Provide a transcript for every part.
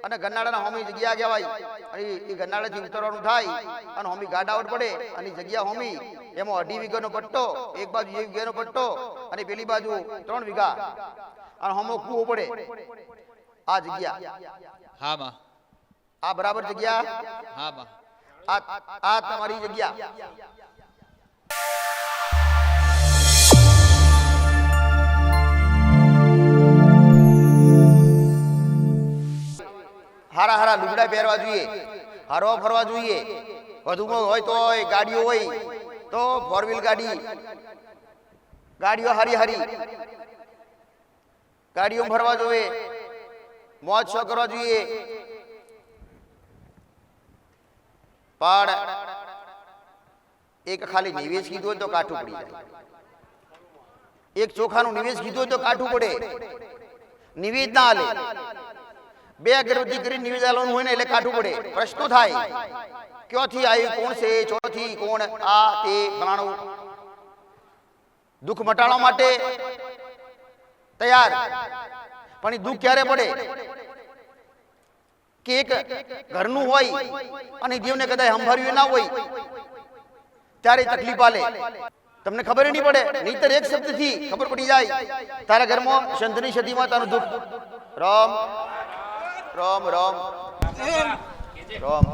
અને ગન્નાળાના હોમી જગ્યા કહેવાય અને એ ગન્નાળાથી ઉતરવાનું થાય અને હોમી ગાડાવટ પડે અને જગ્યા હોમી એમાં 2.5 વીઘાનો પટ્ટો, એક બાજુ 1 વીઘાનો પટ્ટો અને પેલી બાજુ 3 વીઘા અને હોમો કૂવો પડે. આ જગ્યા હા બા. આ બરાબર જગ્યા હા બા. આ તમારી જગ્યા. હારા હારા લુગડા પહેરવા જોઈએ, હરવા ફરવા જોઈએ. વધુમાં હોય તો ગાડીઓ હોય તો 4 વ્હીલ ગાડીઓ હારી હારી ગાડીઓ ફરવા જોઈએ, મોજ શોખ કરવા જોઈએ. પણ એક ખાલી નિવેશ કીધું હોય તો કાઠું પડી જાય. એક ચોખાનું નિવેશ કીધું હોય તો કાઠું પડે. નિવેદ ના હાલે. 2 અગરબત્તી કરી નિવેદ આલવાનું હોય ને એટલે કાઠું પડે. પ્રશ્નો થાય ક્યાંથી આવી, કોણ છે, ચોથી કોણ, આ તે ફલાણું. દુઃખ મટાડવા માટે તૈયાર, પણ એ દુઃખ ક્યારે પડે કે એક ઘરનું હોય અને દેવને કદાચ સંભાળ્યું ના હોય ત્યારે તકલીફ આલે. તમને ખબર નહીં પડે, નહીતર એક શબ્દથી ખબર પડી જાય તારા ઘરમાં સંતની સદીમાં તારું દુઃખ. રામ રામ રામ રામ.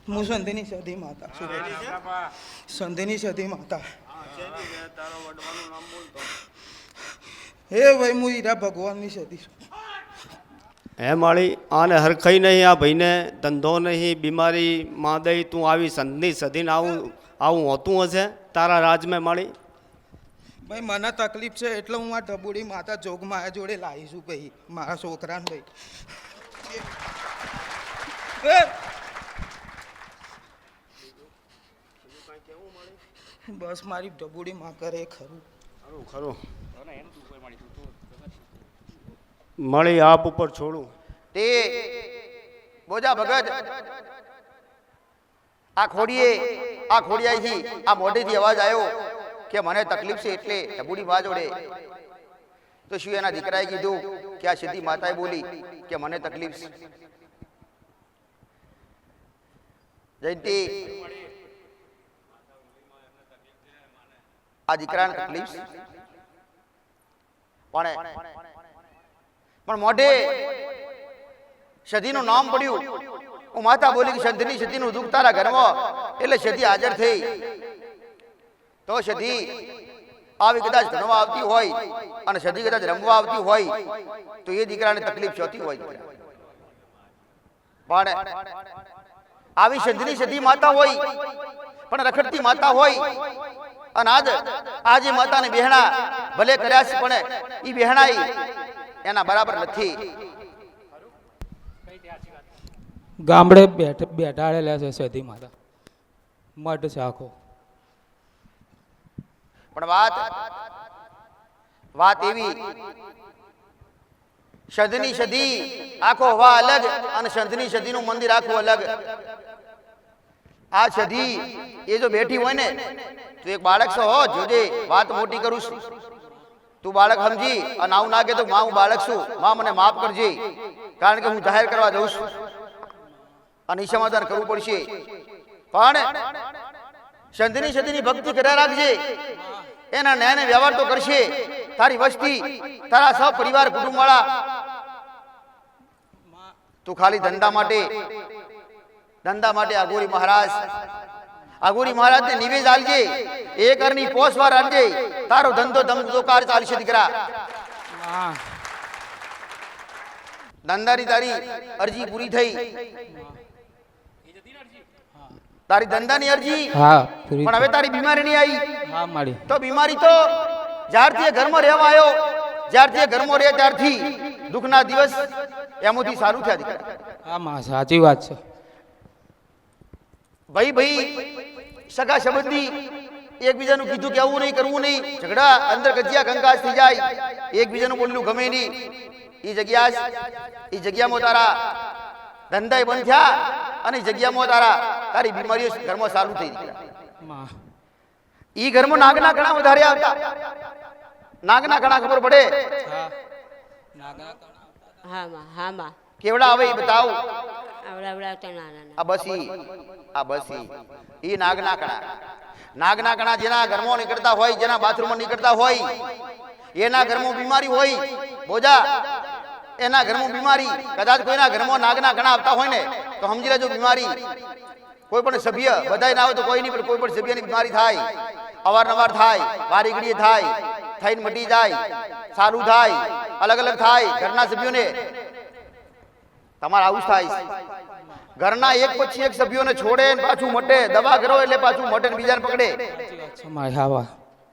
હું સંધીની સદી માતા, સંધીની સદી માતા. હે ભાઈ હું હીરા ભગવાનની સદી છું. હે માળી આને હરખાઈ નહીં, આ ભાઈને ધંધો નહીં, બીમારી માંદઈ, તું આવી સંધની સદીને આવું હોતું હશે તારા રાજમાં માળી? ભાઈ મને તકલીફ છે એટલે હું આ ઢબુડી માતા જોગમાયા જોડે લાવીશું ભાઈ મારા છોકરાને. ભાઈ બસ મારી ઢબુડી માં કરે ખરું ખરું મળી આપ ઉપર છોડું તે બોજા ભગત આ ખોડિયાથી આ મોઢેથી અવાજ આવ્યો કે મને તકલીફ છે એટલે ઢબુડી માં જોડે. તો શું એના દીકરાએ કીધું કે આ સિદ્ધિ માતાએ બોલી કે મને તકલીફ છે. જયંતિ આ દીકરાને તકલીફ છે પણ મોઢે સદીનું નામ પડ્યું. હું માતા બોલી કે સદીનું દુઃખ તારા ઘરમાં, એટલે સદી હાજર થઈ. તો સદી આવી કદાચ ભણવા આવતી હોય અને સદી કદાચ રમવા આવતી હોય તો એ દીકરાને તકલીફ થતી હોય. પણ આવી સદી માતા હોય પણ રખડતી માતા હોય અને આજે માતાને બહેણા ભલે કર્યા છે પણ એ બહેણાઈ એના બરાબર નથી. ગામડે બેઠાડેલા છે સદી માતા, મઠ છે આખો. પણ વાત એવી, સદની સદી આખો હવા અલગ અને સંતની સદીનું મંદિર આખું અલગ. આ સદી એ જો બેઠી હોય ને તો એક બાળક છો હો, જોજે વાત મોટી કરું છું. તું બાળક સમજી અને આવું ના કે તો માં હું બાળક છું, માં મને માફ કરજે, કારણ કે હું જાહેર કરવા જઉં છું અને ઈ સમાધાન કરવું પડશે. પણ સંતની સદીની ભક્તિ કર્યા રાખજે, એના ન્યાયને વ્યવહાર તો કરશે. તારી વસ્તી, તારા સહ પરિવાર કુટુંબ વાળા, તું ખાલી ધંધા માટે આગોરી મહારાજને નિવેદ આલજે, એક અરની પોસ વાર આલજે, તારો ધંધો ધમધોકાર ચાલશે દીકરા. ધંધાની તારી અરજી પૂરી થઈ, તારી ધંધાની અરજી, પણ હવે તારી બીમારી નહીં આવી. તો બીમારી તો જ્યારથી ઘરમાં રહેવા આવ્યો, જ્યારથી ઘરમાં રહે ત્યારથી દુઃખના દિવસ એમાંથી સારું થયા દીકરા. હા સાચી વાત છે. ભાઈ સગા સંબંધી એકબીજાનું કીધું કે આવું નહીં કરવું નહીં, ઝઘડા અંદર ગજિયા કંકાસ થઈ જાય, એકબીજાનું બોલવું ગમે નહીં. એ જગ્યામાં તારા ધંધા બંધ થયા અને જગ્યામાં તારી બીમારીઓ ઘરમાં ચાલુ થઈ. ઈ ઘરમાં નાગના કણા વધારે આવતા. નાગના કણા ખબર પડે? હા નાગા હા માં હા માં કેવડા આવે ઈ બતાવ. આવડાવડાવતા નાના આ બસી, આ બસી ઈ નાગના કણા. નાગના કણા જેના ઘરમાં નીકળતા હોય, જેના બાથરૂમમાં નીકળતા હોય, એના ઘરમાં બીમારી હોય. બોજા એના ઘરમાં બીમારી. કદાચ કોઈના ઘરમાં નાગના કણા આવતા હોય ને તો સમજી લેજો બીમારી. કોઈ પણ સભ્ય બધાય ના હોય તો કોઈ નહીં, પણ કોઈ પણ સભ્યની બીમારી થાય, અવારનવાર થાય, વારી ઘડીએ થાય, થઈને મટી જાય, સારું થાય, અલગ અલગ થાય ઘરના સભ્યોને. તમારે આવું જ થાય. ઘરના એક પછી એક સભ્યોને છોડે ને પાછું મટે. દવા કરો એટલે પાછું મટે ને બીજાને પકડે, સાચી વાત છે માં હા વા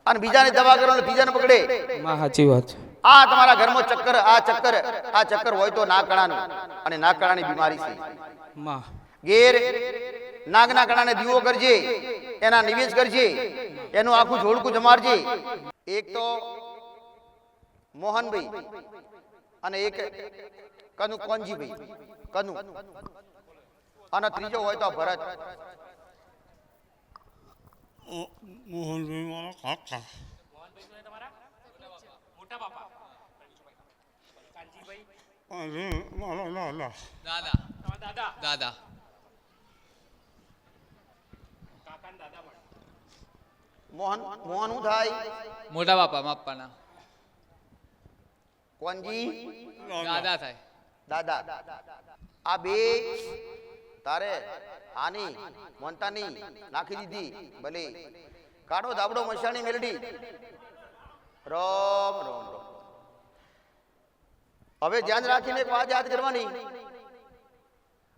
અને બીજાને દવા કરો ને ત્રીજાને પકડે. માં સાચી વાત છે આ તમારા ઘરમાં ચક્કર, આ ચક્કર હોય તો નાગ કણાનું, અને નાગ કણાની બીમારી છે. માં ઘેર નાગના કણાને દીવો કરજે, એના નિવેશ કરજે, એનું આખું જોડકું જમાડજે. એક તો મોહનભાઈ અને એક કનુ કોનજીભાઈ, કનુ, અને ત્રીજો હોય તો ભરત. મોહનભાઈ મારા કાકા. મારા લાલા. દાદા દાદા મોહન, મોહન શું થાય? મોટા બાપા માપાના કોનજી દાદા થાય. દાદા. આ બે તારે આની મોનતાની નાખી દીધી. ભલે કાઢો ધાબડો મશાણી મેલડી. રોમ રોમ રોમ. હવે ધ્યાન રાખીને એક વાત યાદ કરવાની.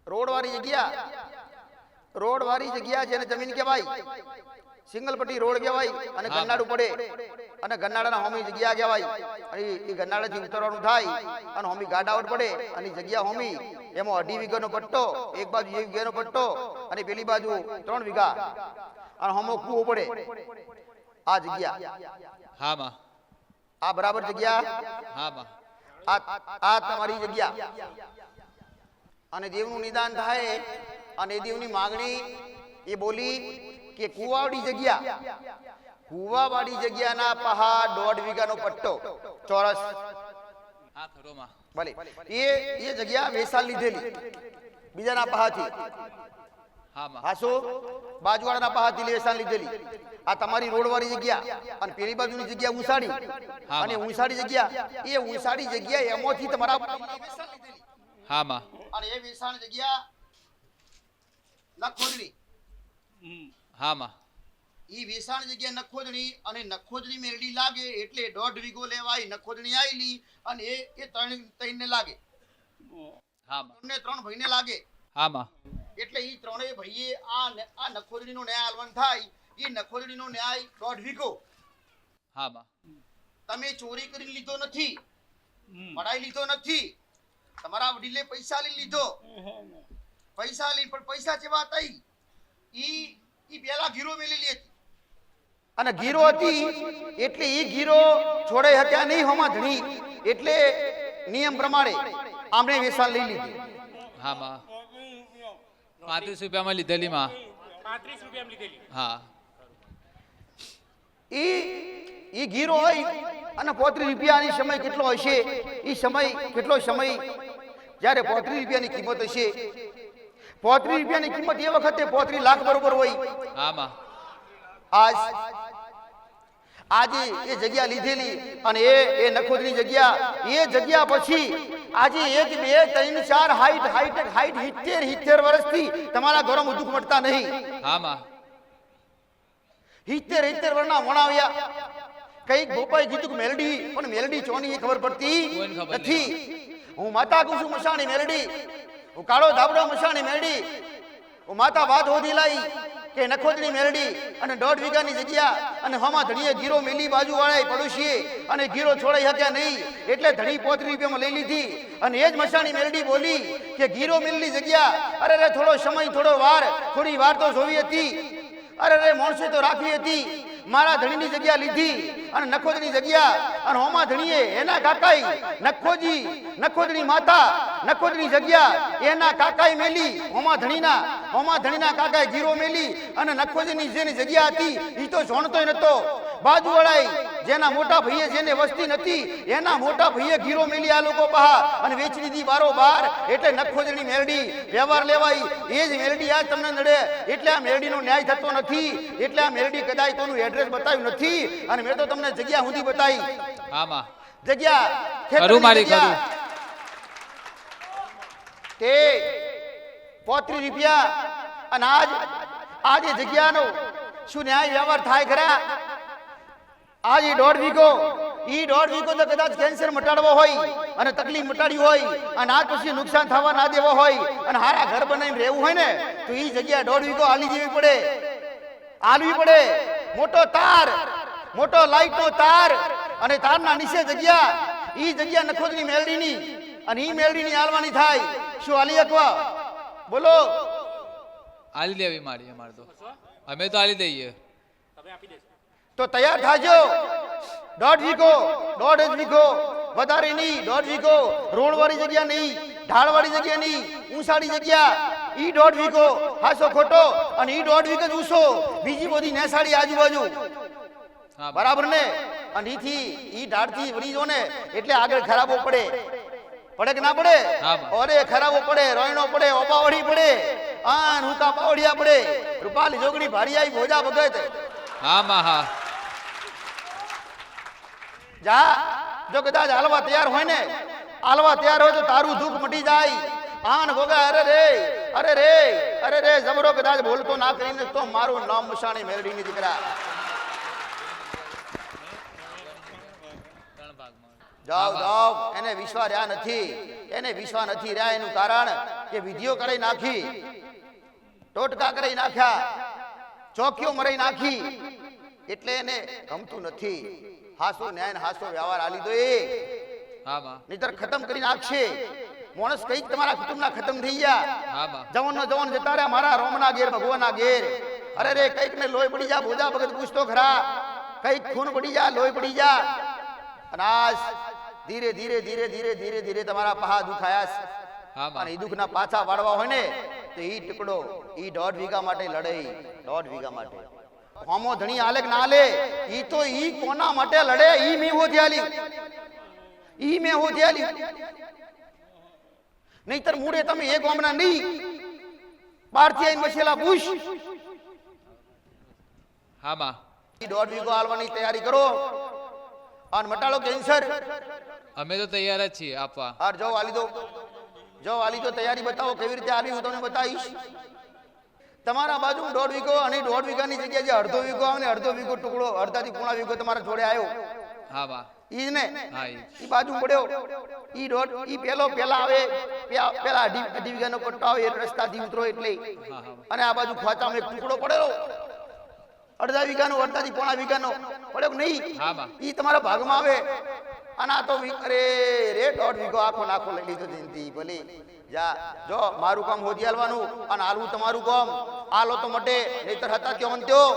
રોડ વાળી જગ્યા જેને જમીન કહેવાય, સિંગલ પટ્ટી રોડ કહેવાય, અને ગન્નાડું પડે, અને ગન્નાડાના હોમી જગ્યા કહેવાય. અને એ ગન્નાડાથી ઉતરવાનું થાય અને હોમી ગાડાવટ પડે, અને જગ્યા હોમી એમાં 2.5 વીઘાનો પટ્ટો, એક બાજુ 1 વીઘાનો પટ્ટો, અને પેલી બાજુ 3 વીઘા, અને હોમો કૂવો પડે. આ જગ્યા, હા માં આ બરાબર જગ્યા, હા માં આ તમારી જગ્યા. અને દેવનું નિદાન થાય, અને દેવની માંગણી એ બોલી કે કુવાવાળી જગ્યાના પહાડ 1.5 વીઘાનો પટ્ટો ચોરસ. હા ખરો માં ભલે એ જગ્યા વેસાલ લીધેલી બીજાના પહાથી. હા માં હાસો બાજુવાળાના પહાથી વેસાલ લીધેલી. આ તમારી રોડવાળી જગ્યા, અને પેલી બાજુની જગ્યા ઉંસાડી, અને ઉંસાડી જગ્યા, એ ઉંસાડી જગ્યા એમાંથી તમારા વેસાલ લીધેલી. હા માં અને એ વેસાણ જગ્યા નખોદણી. હા માં ઈ વેસાણ જગ્યા નખોદણી, અને નખોદણી મેરડી લાગે એટલે 1.5 વીઘો લેવાય. નખોદણી આવેલી અને એ 3 ને લાગે, હા માં 3 ભાઈને લાગે. હા માં એટલે ઈ 3 ભાઈએ આ નખોદણીનો ન્યાય આલવાન થાય. ઈ નખોદણીનો ન્યાય 1.5 વીઘો. હા માં તમે ચોરી કરીને લીધો નથી, પડાઈ લીધો નથી, તમારા વડીલે પૈસા લઈ લીધો. પૈસા લઈ, પણ પૈસા કેવા હતા? ઈ પેલા ગીરો મેલેલી હતી, અને ગીરો હતી એટલે ઈ ગીરો છોડાઈ હક્યા નહીં હોમાં ધણી, એટલે નિયમ પ્રમાણે આમણે વેસાલ લઈ લીધી. હા માં 35 રૂપિયામાં લીધેલી માં. હા ઈ ગીરો હોય અને 35 રૂપિયાની સમય કેટલો હશે? ઈ સમય કેટલો સમય જ્યારે 35 રૂપિયાની કિંમત હશે. 35 રૂપિયાની કિંમત એ વખતે 35 લાખ બરોબર હોય. હા માં આજે એ જગ્યા લીધેલી, અને એ નખોદની જગ્યા, એ જગ્યા પછી આજે 1 2 3 4 હાઈટ 70 વર્ષથી તમારા ઘરોમાં દુઃખ મટતા નહીં. હા માં 70 વર્ષના વણાવ્યા. કઈક ગોપાઈ કીધું કે મેલડી, પણ મેલડી ચોની એ ખબર પડતી નથી. હું માતા કહું છું મસાણી મેલડી, હું કાળો ધાબડો મસાણી મેલડી, હું માતા વાત હોધી લાઈ કે નખોદની મેલડી, અને 1.5 વીઘાની જગ્યા, અને હમા ધણીએ ગીરો મેલી બાજુ વાળાએ પડોશીએ, અને ગીરો છોડાઈ શક્યા નહીં એટલે ધણી 35 રૂપિયામાં લઈ લીધી. અને એ જ મસાણી મેલડી બોલી કે ગીરો મેલની જગ્યા, અરે થોડો સમય, થોડી વાર તો જોવી હતી. અરે માણસે તો રાખવી હતી. મારા ધણીની જગ્યા લીધી, અને નખોદની જગ્યા, અને હોમા ધણીએ એના કાકાઈ નખોદની માતા નખોદની જગ્યા એના કાકાએ મેલી, હોમા ધણીના કાકાએ ગીરો મેલી, અને નખોદની જેની જગ્યા હતી એ તો જોણતોય નતો. બાજુવાળાએ જેના મોટા ભાઈએ જેને વસ્તી નથી એના મોટા ભાઈએ ગીરો મેલી આ લોકો પહા અને વેચી દીધી બારોબાર. એટલે નખોદની મેરડી વ્યવહાર લેવાય એ જ મેરડી આજ તમને નડે. એટલે આ મેરડીનો ન્યાય થતો નથી. એટલે આ મેરડી કદાચ કોનું એડ્રેસ બતાવ્યું નથી, અને મેં તો તમને જગ્યા સુધી બતાવી. હા માં જગ્યા ખરું મારી ખરું. તે 35 રૂપિયા. અને આજ એ જગ્યાનો શું ન્યાય વ્યવહાર થાય ખરા? આજ એ 1.5 વીઘો તો કદાચ કેન્સર મટાડવો હોય અને તકલીફ મટાડી હોય અને આજ પછી નુકસાન થવા ના દેવો હોય અને હારા ઘર બનાવીને રહેવું હોય ને તો એ જગ્યા 1.5 વીઘો આલી દેવી પડે, આલવી પડે. મોટો તાર, મોટો લાઈટનો તાર અને તારના નીચે જગ્યા, ઈ જગ્યા નખોદની મેલડીની, અને ઈ મેલડીની આલવાની થાય. શું આલી અકવા? બોલો. આલી દેવી મારી અમારે તો, અમે તો આલી દઈએ. તો તૈયાર થાજો. 1.5 વીઘો વધારે નહીં, 1.5 વીઘો. રોડ વાળી જગ્યા નહીં, ઢાળ વાળી જગ્યા નહીં, ઊંસાડી જગ્યા. ઈ 1.5 વીઘો હાસો ખોટો, અને ઈ 1.5 વીઘો જ ઊંસો, બીજી બધી નેસાડી આજુબાજુ. હા બરાબર ને? અને ઈથી ઈ ઢાળથી વળી જો ને એટલે આગળ ખરાબો પડે કે ના પડે? હા. અરે ખરાબો પડે, રોયણો પડે, ઓબાવડી પડે, આન હુકા પાવડિયા પડે, રૂપાલી જોગણી ભારિયાઈ ભોજા ભગત. હા માં હા. જા, જો કદાચ હાલવા તૈયાર હોય તો તારું દુઃખ મટી જાય. આન ભોગા અરે રે જબરો કદાચ બોલતો ના કરીને તો મારું નામ મુસાણી મેરડીની દીકરા. જાઓ એને વિશ્વા રહ્યા નથી. એનું કારણ કે વિધિઓ કરી નાખી, ટોટકા કરી નાખ્યા, ચોકીઓ મરાઈ નાખી, એટલે એને ગમતું નથી. હાસો ન્યાય હાસો વ્યવહાર આલી દો એ, હા માં નહીતર ખતમ કરી નાખશે. માણસ કઈક તમારા કુટુંબના ખતમ થઈ ગયા. હા માં જવાન જતા રહ્યા મારા રોમના ઘેર, ભગવાનના ઘેર. અરે રે કઈક ને લોહી પડી જા, ભોજા ભગત પૂછતો ખરા, કઈક ખૂન પડી જા, લોહી પડી જા. અને આજ ધીરે તમારા પહા દુખાયા. હા માં અને એ દુઃખના પાછા વાળવા હોય ને તો ઈ ટુકડો ઈ 1.5 વીઘા માટે લડે, 1.5 વીઘા માટે. હોમો ધણી આલે કે ના લે, ઈ તો ઈ કોના માટે લડે? ઈ મેં હોતી આલી, નહીતર મૂળે તમે એક ગામના નહીં, બહારથી આવીને મસેલા પૂછ. હા માં 1.5 વીઘો આલવાની તૈયારી કરો અને મટાડો કેન્સર. અમે તો તૈયાર જ છીએ આપવા. હાર જો આલી દો, તૈયારી બતાવો કેવી રીતે આલી, હું તમને બતાવીશ. તમારા બાજુ 1.5 વીઘો અને 1.5 વીઘાની જગ્યાએ જે 1/2 વીઘો આવે ને, 1/2 વીઘો ટુકડો, 1/2 થી 1/2 વીઘો તમારા જોડે આવ્યો. હા માં ઈ ને હા ઈ બાજુ પડ્યો, ઈ પેલા આવે, પેલા 2.5 વીઘાનો પટ્ટો આવે, રસ્તાથી ઉતરો એટલે. અને આ બાજુ ખોચામાં એક ટુકડો પડેલો 1/2 વીઘાનો, 1/2 થી 1/2 વીઘાનો પડ્યો કે નહીં? હા માં ઈ તમારા ભાગમાં આવે. અને આ તો અરે રે 1.5 વીઘો આખો નાખો લઈ લીધો જયંતિ. ભલે જા, જો મારું કામ હોદી હાલવાનું અને હાલવું તમારું કામ. આલો તો મટે, નહીતર હતા ક્યાં અંત્યો.